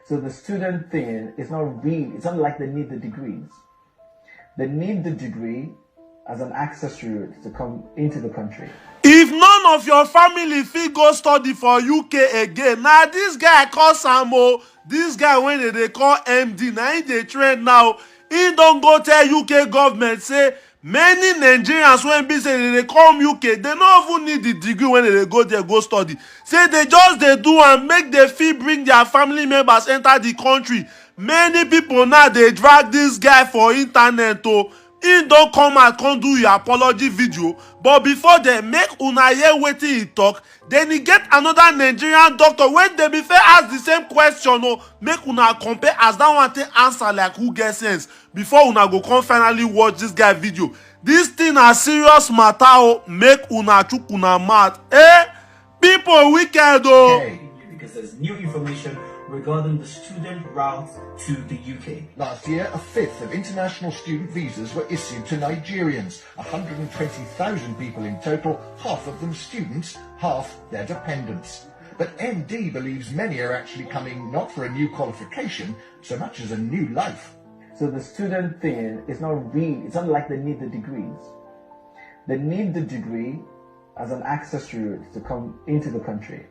So the student thing is not real. It's not like they need the degrees. They need the degree as an access route to come into the country. If none of your family fit go study for UK again, now this guy call Samo, this guy when they call MD, now he dey trend now. He don't go tell UK government say many Nigerians when be say they come UK, they don't even need the degree when they go there go study. Say they just they do and make the fee bring their family members enter the country. Many people now they drag this guy for internet to. He don't come and come do your apology video, but before they make una hear wetin he talk, then he get another Nigerian doctor when they be fair ask the same question o, make una compare as that one take answer like who get sense before una go come finally watch this guy video. This thing na serious matter o, make una chook una mouth. People wicked o. Okay, because there's new information regarding the student route to the UK. Last year, a fifth of international student visas were issued to Nigerians. 120,000 people in total, half of them students, half their dependents. But MD believes many are actually coming not for a new qualification, so much as a new life. So the student thing is not real. It's not like they need the degrees. They need the degree as an access route to come into the country.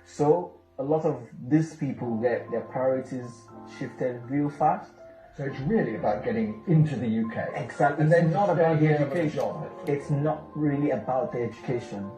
So a lot of these people get their priorities shifted real fast. So it's really about getting into the UK. Exactly. And then not about the education. Job. It's not really about the education.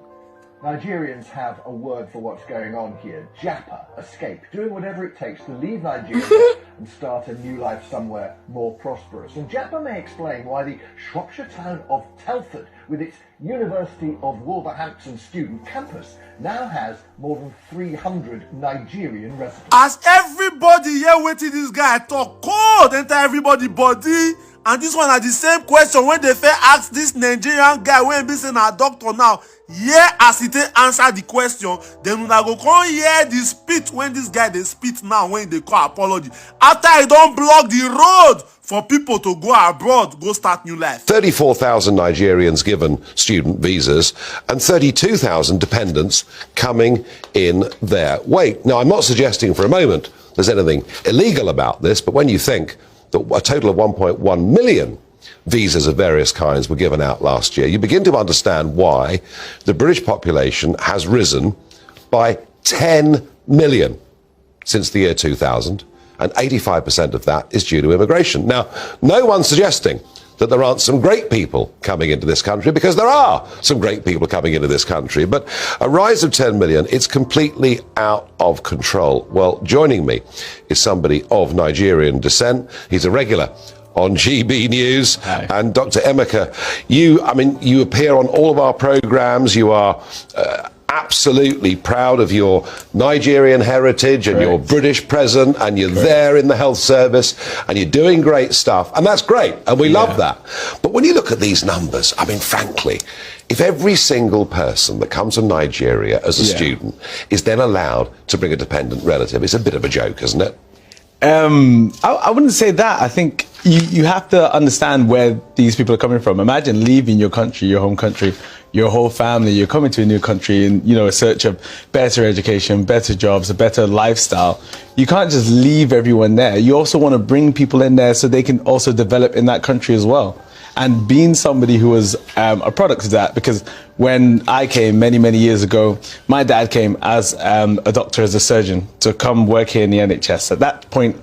Nigerians have a word for what's going on here. Japa, escape, doing whatever it takes to leave Nigeria and start a new life somewhere more prosperous. And Japa may explain why the Shropshire town of Telford, with its University of Wolverhampton student campus, now has more than 300 Nigerian residents. As everybody hear wetin this guy talk, cold enter everybody body. And this one are the same question when they fair ask this Nigerian guy when be saying a doctor now. Yeah, as he take answer the question, then una go come hear the spit when this guy they spit now when they call apology. After he don't block the road for people to go abroad, go start new life. 34,000 Nigerians given student visas and 32,000 dependents coming in their wake. Now, I'm not suggesting for a moment there's anything illegal about this, but when you think that a total of 1.1 million visas of various kinds were given out last year, you begin to understand why the British population has risen by 10 million since the year 2000, and 85% of that is due to immigration. Now, no one's suggesting that there aren't some great people coming into this country, because there are some great people coming into this country, but a rise of 10 million, it's completely out of control. Well, joining me is somebody of Nigerian descent. He's a regular on GB News. Hi. And Dr. Emeka, you appear on all of our programs. You are absolutely proud of your Nigerian heritage and your British present, and you're there in the health service and you're doing great stuff, and that's great, and we love that. But when you look at these numbers, I mean, frankly, if every single person that comes from Nigeria as a student is then allowed to bring a dependent relative, it's a bit of a joke, isn't it? I wouldn't say that. I think you have to understand where these people are coming from. Imagine leaving your country, your home country, your whole family. You're coming to a new country in, a search of better education, better jobs, a better lifestyle. You can't just leave everyone there. You also want to bring people in there so they can also develop in that country as well. And being somebody who was a product of that, because when I came many, many years ago, my dad came as a doctor, as a surgeon, to come work here in the NHS. At that point,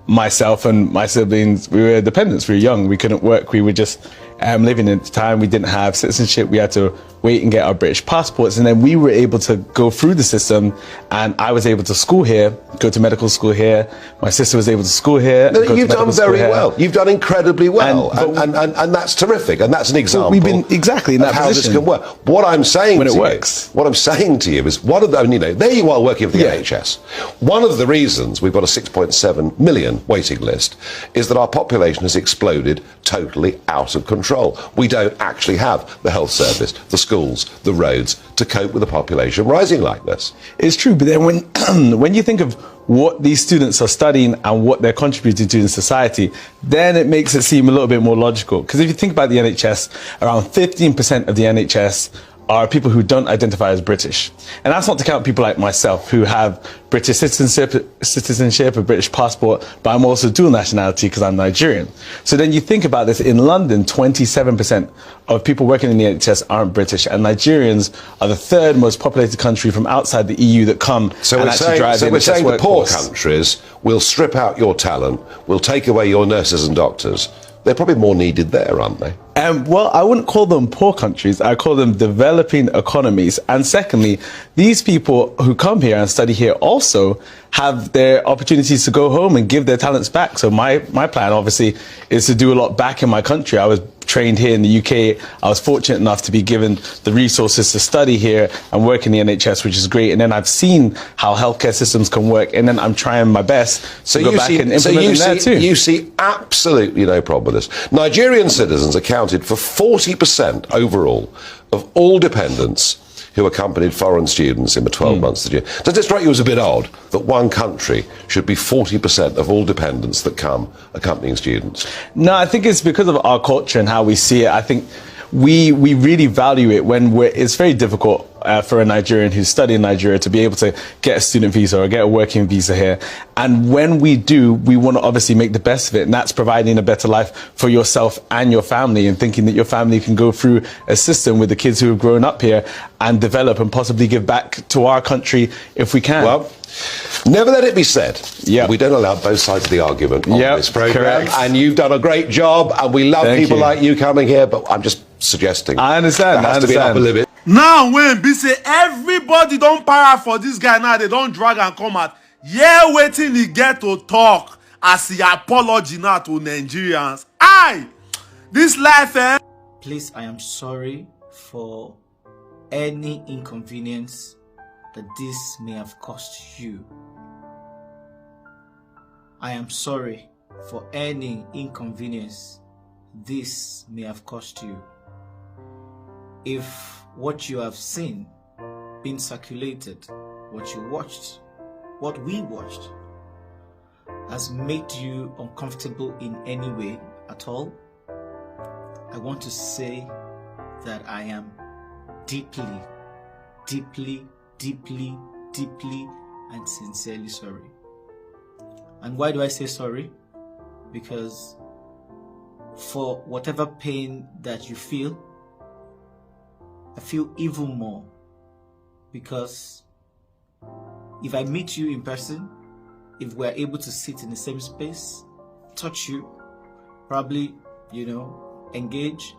myself and my siblings, we were dependents. We were young. We couldn't work. We were just living at the time. We didn't have citizenship. We had to wait and get our British passports. And then we were able to go through the system. And I was able to school here, go to medical school here. My sister was able to school here. No, you've done very well. You've done incredibly well. And that's terrific. And that's an example. We've been exactly in that how position. This can work. What I'm saying when to it you, works. What I'm saying to you is, one of the, there you are working for the NHS. One of the reasons we've got a 6.7 million waiting list is that our population has exploded totally out of control. We don't actually have the health service, the schools, the roads to cope with a population rising like this. It's true, but then when you think of what these students are studying and what they're contributing to in society, then it makes it seem a little bit more logical. Because if you think about the NHS, around 15% of the NHS are people who don't identify as British. And that's not to count people like myself who have British citizenship, a British passport, but I'm also dual nationality because I'm Nigerian. So then you think about this, in London, 27% of people working in the NHS aren't British, and Nigerians are the third most populated country from outside the EU that come and actually drive the NHS we're saying the poor workforce. countries will strip out your talent, will take away your nurses and doctors. They're probably more needed there, aren't they? Well, I wouldn't call them poor countries. I call them developing economies. And secondly, these people who come here and study here also have their opportunities to go home and give their talents back. So my plan, obviously, is to do a lot back in my country. I was trained here in the UK. I was fortunate enough to be given the resources to study here and work in the NHS, which is great. And then I've seen how healthcare systems can work, and then I'm trying my best to go back and implement them there too. You see absolutely no problem with this. Nigerian citizens accounted for 40% overall of all dependents who accompanied foreign students in the 12 months of the year. Does it strike you as a bit odd that one country should be 40% of all dependents that come accompanying students? No, I think it's because of our culture and how we see it. I think we really value it when it's very difficult for a Nigerian who's studying in Nigeria to be able to get a student visa or get a working visa here. And when we do, we want to obviously make the best of it. And that's providing a better life for yourself and your family, and thinking that your family can go through a system with the kids who have grown up here and develop and possibly give back to our country if we can. Well, never let it be said. We don't allow both sides of the argument on this programme. And you've done a great job, and we love people like you coming here, but I'm just suggesting. I understand. There has to be an upper limit. Now when be say everybody don't para for this guy now, they don't drag and come out. Yeah, waiting he get to talk as he apology now to Nigerians. This life, Please, I am sorry for any inconvenience that this may have cost you. I am sorry for any inconvenience this may have cost you. If what you have seen, been circulated, what you watched, what we watched, has made you uncomfortable in any way at all, I want to say that I am deeply, deeply, deeply, deeply, and sincerely sorry. And why do I say sorry? Because for whatever pain that you feel, I feel even more, because if I meet you in person, if we're able to sit in the same space, touch you, probably, engage,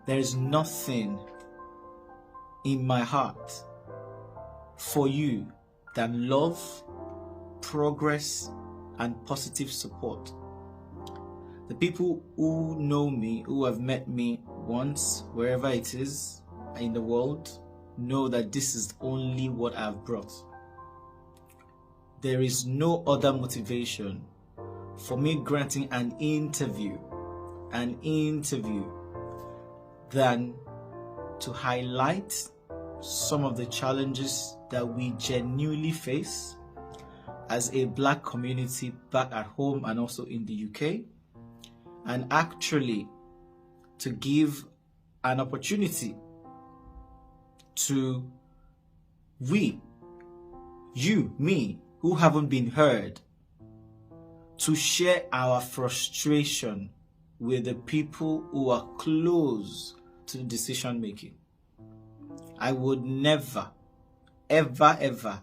there is nothing in my heart for you than love, progress, and positive support. The people who know me, who have met me once, wherever it is in the world, know that this is only what I've brought. There is no other motivation for me granting an interview than to highlight some of the challenges that we genuinely face as a Black community back at home and also in the UK, and actually to give an opportunity to me, who haven't been heard, to share our frustration with the people who are close to the decision making. I would never, ever, ever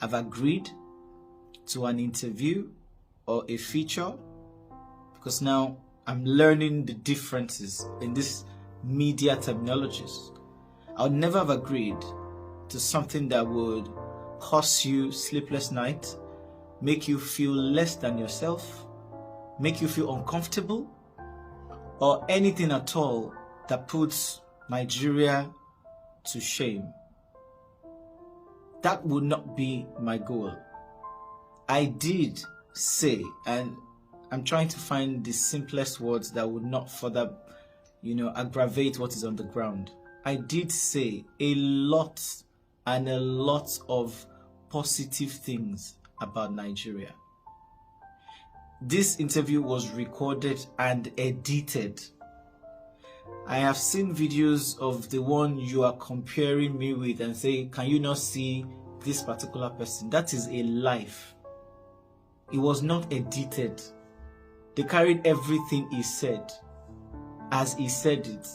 have agreed to an interview or a feature, because now I'm learning the differences in this media terminologies. I would never have agreed to something that would cause you sleepless nights, make you feel less than yourself, make you feel uncomfortable, or anything at all that puts Nigeria to shame. That would not be my goal. I did say, and I'm trying to find the simplest words that would not further, aggravate what is on the ground. I did say a lot of positive things about Nigeria. This interview was recorded and edited. I have seen videos of the one you are comparing me with and say, can you not see this particular person? That is a life. It was not edited. They carried everything he said as he said it.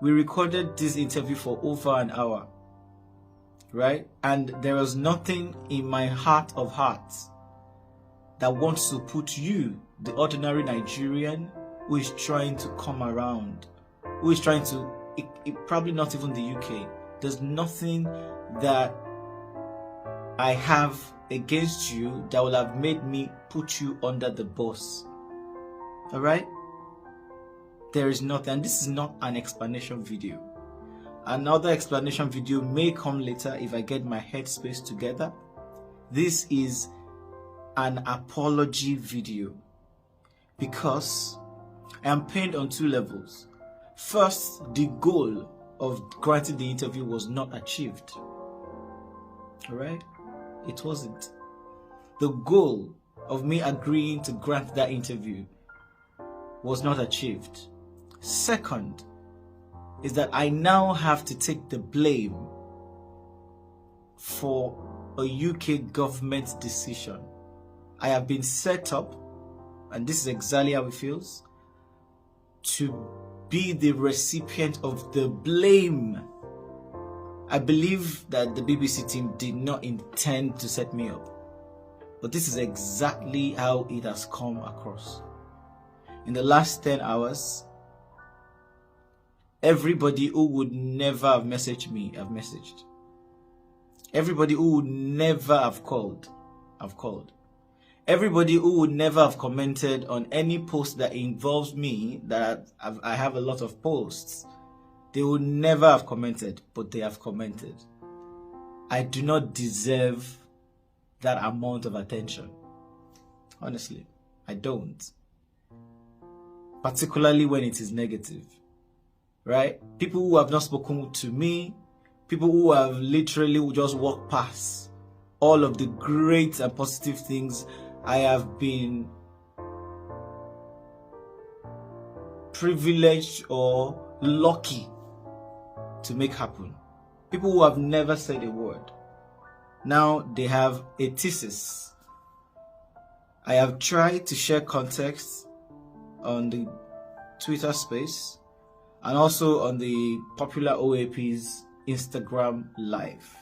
We recorded this interview for over an hour, right? And there was nothing in my heart of hearts that wants to put you, the ordinary Nigerian, who is trying to come around, who is trying to, probably not even the UK. There's nothing that I have against you that will have made me put you under the bus. All right? There is nothing. And this is not an explanation video. Another explanation video may come later if I get my headspace together. This is an apology video because I am pained on two levels. First, the goal of granting the interview was not achieved. All right? It wasn't. The goal of me agreeing to grant that interview was not achieved. Second, is that I now have to take the blame for a UK government decision. I have been set up, and this is exactly how it feels, to be the recipient of the blame. I believe that the BBC team did not intend to set me up, but this is exactly how it has come across. In the last 10 hours, everybody who would never have messaged me have messaged. Everybody who would never have called, have called. Everybody who would never have commented on any post that involves me, that I have a lot of posts, they would never have commented, but they have commented. I do not deserve that amount of attention. Honestly, I don't. Particularly when it is negative. Right? People who have not spoken to me, people who have literally just walked past all of the great and positive things I have been privileged or lucky to make happen. People who have never said a word. Now they have a thesis. I have tried to share context on the Twitter space and also on the popular OAP's Instagram live.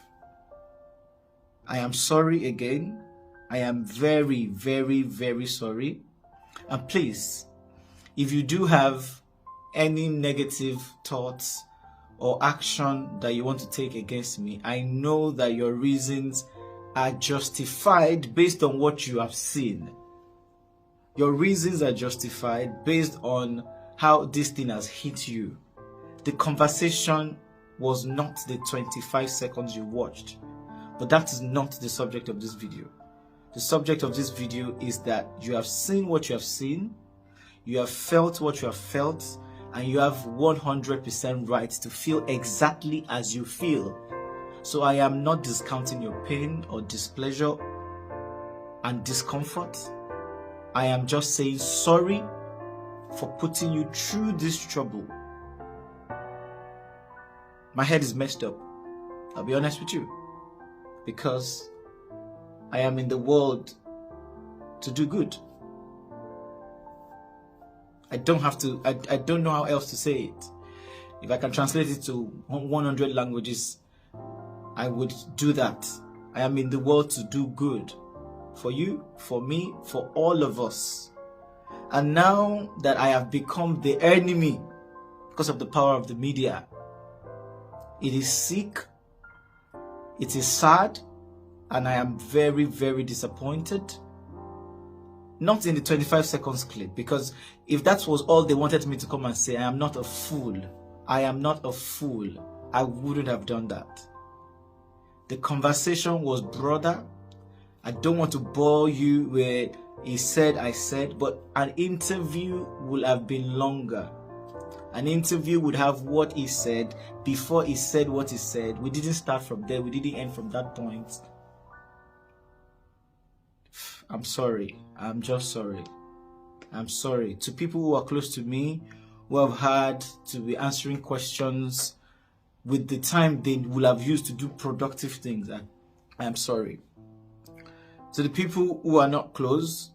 I am sorry again. I am very, very, very sorry. And please, if you do have any negative thoughts or action that you want to take against me, I know that your reasons are justified based on what you have seen. Your reasons are justified based on how this thing has hit you. The conversation was not the 25 seconds you watched, but that is not the subject of this video. The subject of this video is that you have seen what you have seen, you have felt what you have felt, and you have 100% right to feel exactly as you feel. So I am not discounting your pain or displeasure and discomfort. I am just saying sorry for putting you through this trouble. My head is messed up. I'll be honest with you. Because I am in the world to do good. I don't know how else to say it. If I can translate it to 100 languages, I would do that. I am in the world to do good. For you, for me, for all of us. And now that I have become the enemy because of the power of the media, it is sick, it is sad, and I am very, very disappointed. Not in the 25 seconds clip, because if that was all they wanted me to come and say, I am not a fool. I am not a fool. I wouldn't have done that. The conversation was broader. I don't want to bore you with he said, I said, but an interview would have been longer. An interview would have what he said before he said what he said. We didn't start from there. We didn't end from that point. I'm sorry. I'm just sorry. I'm sorry. To people who are close to me, who have had to be answering questions with the time they will have used to do productive things, I am sorry. To the people who are not close,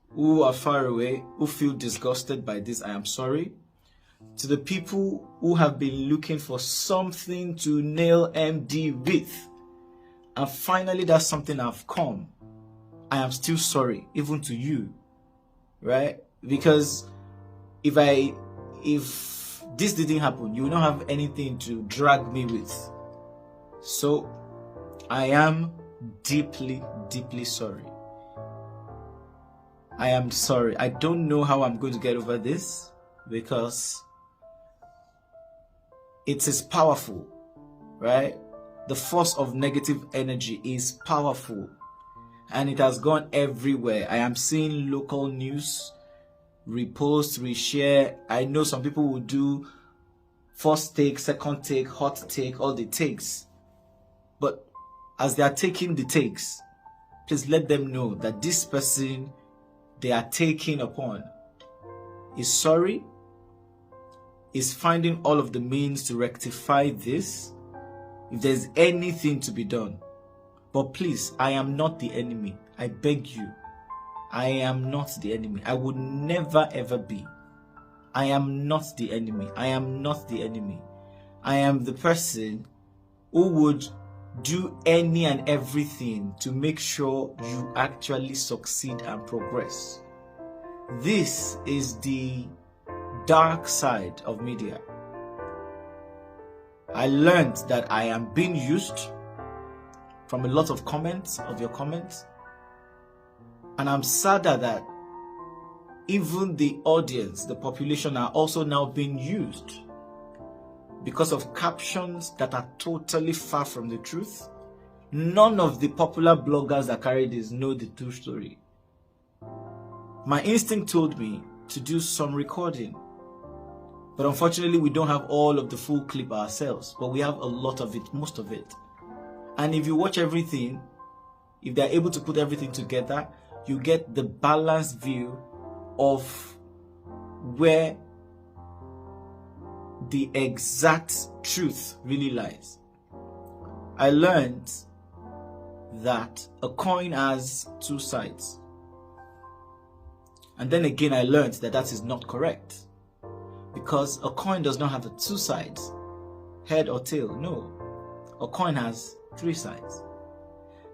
who are far away, who feel disgusted by this, I am sorry. To the people who have been looking for something to nail MD with, and finally that something have come, I am still sorry, even to you, right? Because if this didn't happen, you will not have anything to drag me with. So I am deeply, deeply sorry. I am sorry. I don't know how I'm going to get over this, because it is powerful, right? The force of negative energy is powerful, and it has gone everywhere. I am seeing local news, repost, reshare. I know some people will do first take, second take, hot take, all the takes. But as they are taking the takes, please let them know that this person they are taking upon is sorry, is finding all of the means to rectify this if there's anything to be done. But please, I am not the enemy. I beg you. I am not the enemy. I would never ever be. I am not the enemy. I am not the enemy. I am the person who would do any and everything to make sure you actually succeed and progress. This is the dark side of media. I learned that I am being used from a lot of comments, of your comments, and I'm sadder that even the audience, the population, are also now being used because of captions that are totally far from the truth. None of the popular bloggers that carry this know the true story. My instinct told me to do some recording, but unfortunately we don't have all of the full clip ourselves, but we have a lot of it, most of it. And if you watch everything, if they're able to put everything together, you get the balanced view of where the exact truth really lies. I learned that a coin has two sides. And then again, I learned that that is not correct, because a coin does not have two sides, head or tail. No, a coin has three sides.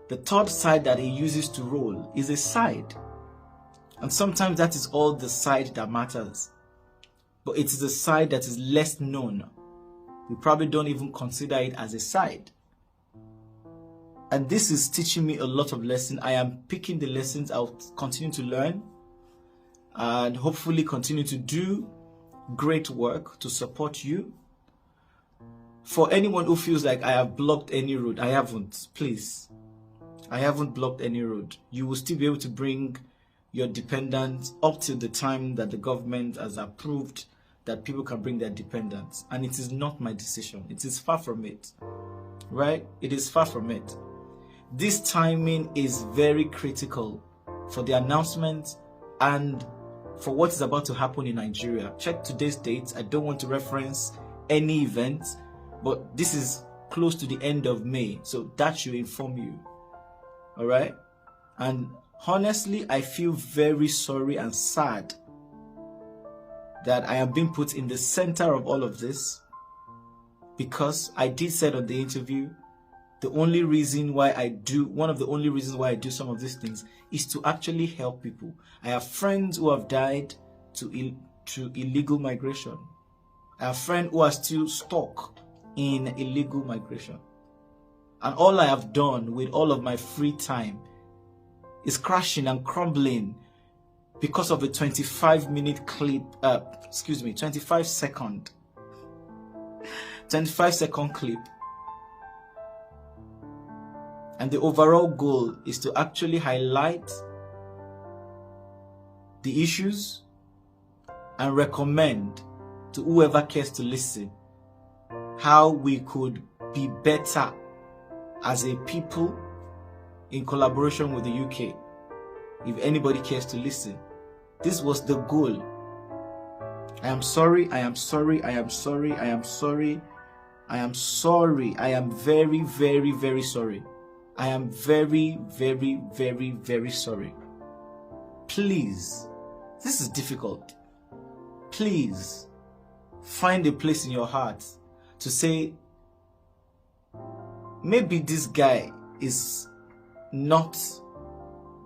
The third side that he uses to roll is a side. And sometimes that is all the side that matters. But it is a side that is less known. We probably don't even consider it as a side. And this is teaching me a lot of lessons. I am picking the lessons. I'll continue to learn and hopefully continue to do great work to support you. For anyone who feels like I have blocked any road, I haven't. Please, I haven't blocked any road. You will still be able to bring your dependents up till the time that the government has approved that people can bring their dependents. And it is not my decision. It is far from it. Right? It is far from it. This timing is very critical for the announcement and for what is about to happen in Nigeria. Check today's date. I don't want to reference any event, but this is close to the end of May, so that should inform you. All right? And honestly, I feel very sorry and sad that I am being put in the center of all of this, because I did say on the interview, the only reason why I do, one of the only reasons why I do some of these things is to actually help people. I have friends who have died to illegal migration. I have friends who are still stuck in illegal migration. And all I have done with all of my free time is crashing and crumbling because of a 25-minute clip, 25-second clip. And the overall goal is to actually highlight the issues and recommend to whoever cares to listen how we could be better as a people in collaboration with the UK. If anybody cares to listen, this was the goal. I am sorry. I am sorry. I am sorry. I am sorry. I am sorry. I am very, very, very sorry. I am very, very, very, very sorry. Please, this is difficult. Please find a place in your heart to say, maybe this guy is not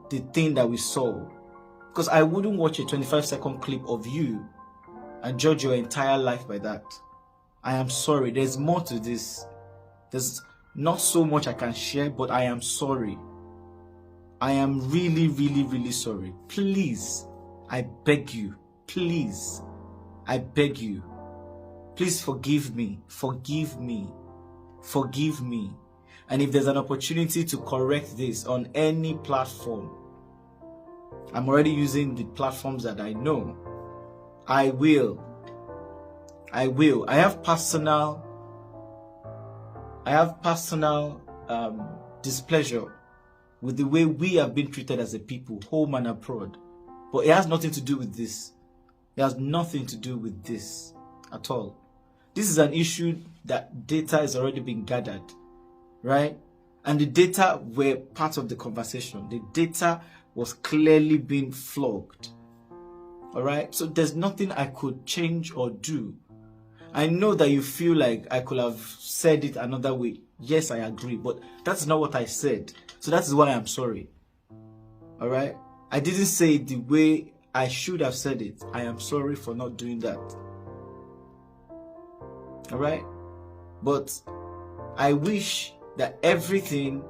the thing that we saw. Because I wouldn't watch a 25-second clip of you and judge your entire life by that. I am sorry. There's more to this. There's not so much I can share, but I am sorry. I am really, really, really sorry. Please, I beg you. Please, I beg you. Please forgive me. Forgive me. Forgive me. And if there's an opportunity to correct this on any platform, I'm already using the platforms that I know. I will. I have personal displeasure with the way we have been treated as a people, home and abroad. But it has nothing to do with this. It has nothing to do with this at all. This is an issue that data has already been gathered, right? And the data were part of the conversation. The data was clearly being flogged. All right? So there's nothing I could change or do. I know that you feel like I could have said it another way. Yes, I agree, but that's not what I said. So that is why I'm sorry. All right? I didn't say it the way I should have said it. I am sorry for not doing that. All right? But I wish that everything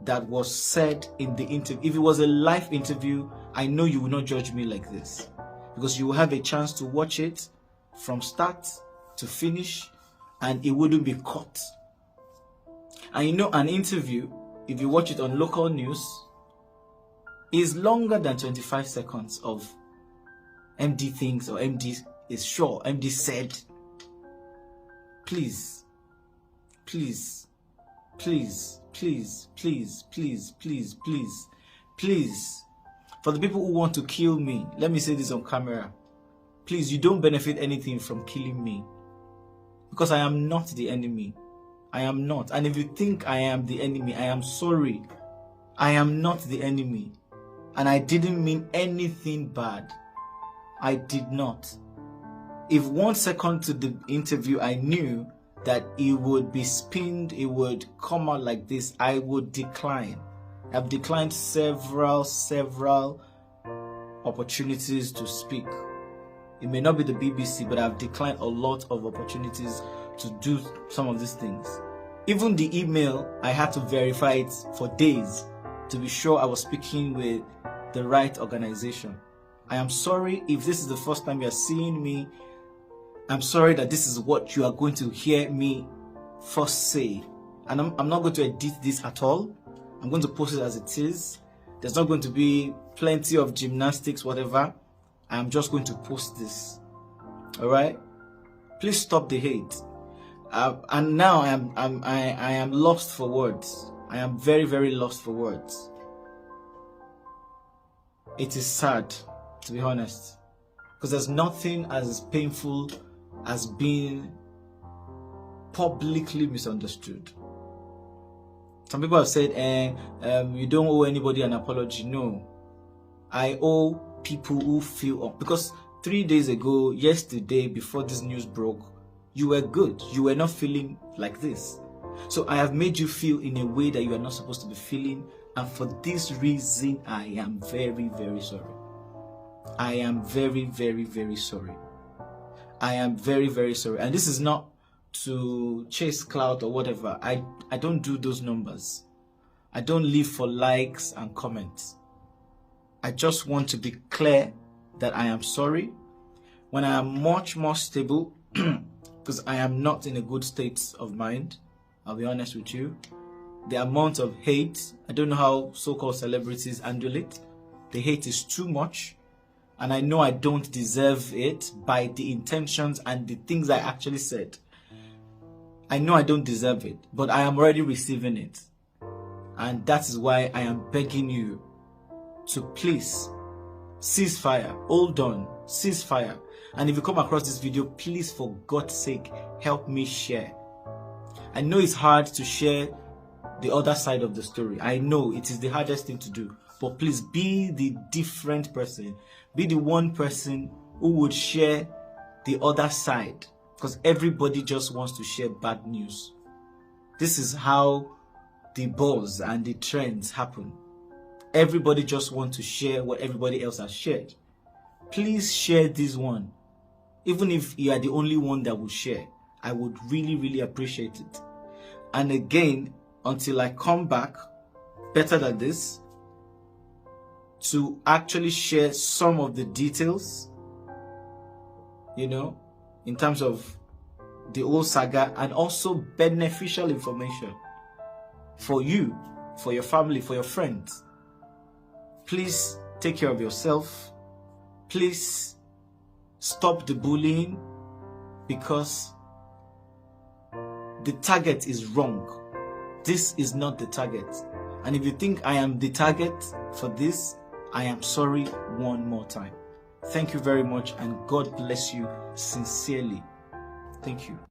that was said in the interview, if it was a live interview, I know you will not judge me like this, because you will have a chance to watch it from start to finish and it wouldn't be cut. And you know, an interview, if you watch it on local news, is longer than 25 seconds of MD thinks or MD is sure, MD said. Please, please, please, please, please, please, please, please, please, for the people who want to kill me, let me say this on camera. Please, you don't benefit anything from killing me, because I am not the enemy. I am not. And if you think I am the enemy, I am sorry. I am not the enemy. And I didn't mean anything bad. I did not. If 1 second to the interview I knew that it would be spinned, it would come out like this, I would decline. I've declined several opportunities to speak. It may not be the BBC, but I've declined a lot of opportunities to do some of these things. Even the email, I had to verify it for days to be sure I was speaking with the right organization. I am sorry if this is the first time you are seeing me. I'm sorry that this is what you are going to hear me first say. And I'm not going to edit this at all. I'm going to post it as it is. There's not going to be plenty of gymnastics, whatever. I'm just going to post this. All right? Please stop the hate. And now I am lost for words. I am very, very lost for words. It is sad, to be honest, because there's nothing as painful as being publicly misunderstood. Some people have said, you don't owe anybody an apology. No, I owe people who feel up, because 3 days ago, yesterday, before this news broke, you were good. You were not feeling like this. So I have made you feel in a way that you are not supposed to be feeling. And for this reason, I am very, very sorry. I am very, very, very sorry. I am very, very sorry. And this is not to chase clout or whatever. I don't do those numbers. I don't live for likes and comments. I just want to be clear that I am sorry. When I am much more stable, because I am not in a good state of mind, I'll be honest with you. The amount of hate, I don't know how so-called celebrities handle it. The hate is too much. And I know I don't deserve it by the intentions and the things I actually said. I know I don't deserve it, but I am already receiving it. And that is why I am begging you to please cease fire. Hold on, cease fire. And if you come across this video, please, for God's sake, help me share. I know it's hard to share the other side of the story. I know it is the hardest thing to do. But please be the different person. Be the one person who would share the other side. Because everybody just wants to share bad news. This is how the buzz and the trends happen. Everybody just wants to share what everybody else has shared. Please share this one. Even if you are the only one that will share, I would really, really appreciate it. And again, until I come back better than this, to actually share some of the details, you know, in terms of the whole saga, and also beneficial information for you, for your family, for your friends. Please take care of yourself. Please stop the bullying, because the target is wrong. This is not the target. And if you think I am the target for this, I am sorry one more time. Thank you very much, and God bless you sincerely. Thank you.